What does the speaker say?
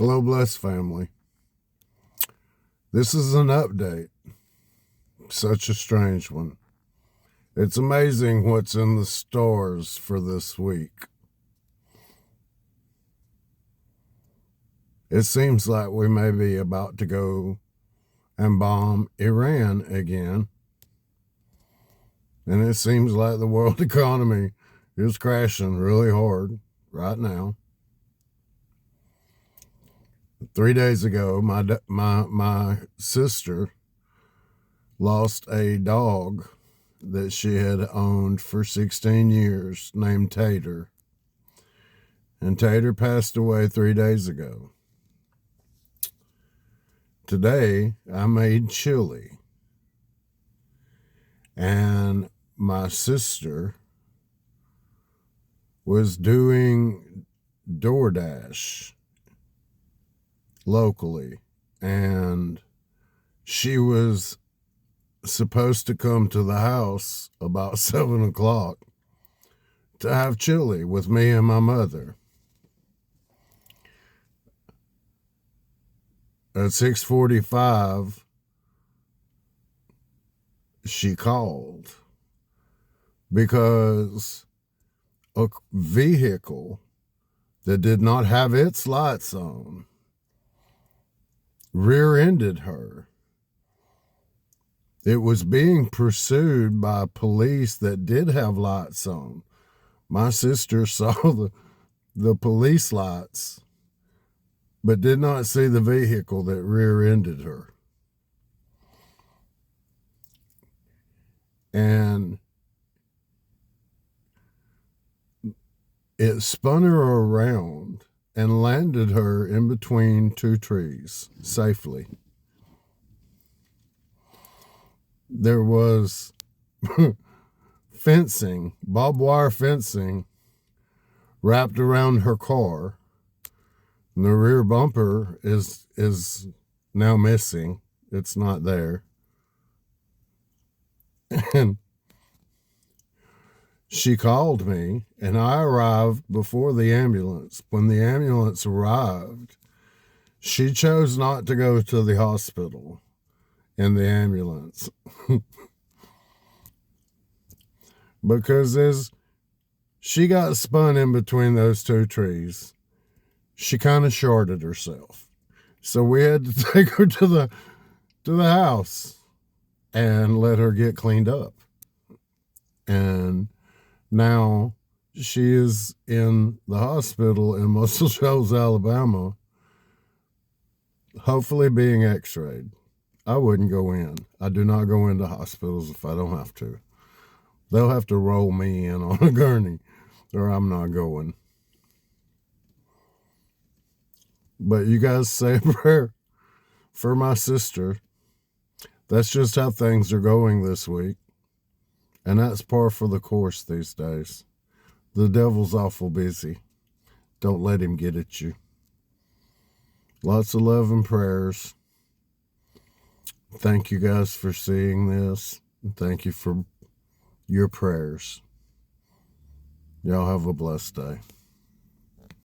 Hello, blessed family. This is an update. Such a strange one. It's amazing what's in the stores for this week. It seems like we may be about to go and bomb Iran again. And it seems like the world economy is crashing really hard right now. 3 days ago, my sister lost a dog that she had owned for 16 years named Tater. And Tater passed away 3 days ago. Today, I made chili. And my sister was doing DoorDash locally, and she was supposed to come to the house about 7 o'clock to have chili with me and my mother. At 6:45, she called because a vehicle that did not have its lights on rear-ended her. It was being pursued by police that did have lights on. My sister saw the police lights, but did not see the vehicle that rear-ended her. And it spun her around and landed her in between two trees safely. There was fencing, barbed wire fencing, wrapped around her car. And the rear bumper is now missing. It's not there. And she called me, and I arrived before the ambulance. When the ambulance arrived, she chose not to go to the hospital in the ambulance. Because as she got spun in between those two trees, she kind of shorted herself. So we had to take her to the house and let her get cleaned up. And now she is in the hospital in Muscle Shoals, Alabama, hopefully being x-rayed. I wouldn't go in. I do not go into hospitals if I don't have to. They'll have to roll me in on a gurney, or I'm not going. But you guys say a prayer for my sister. That's just how things are going this week. And that's par for the course these days. The devil's awful busy. Don't let him get at you. Lots of love and prayers. Thank you guys for seeing this. And thank you for your prayers. Y'all have a blessed day.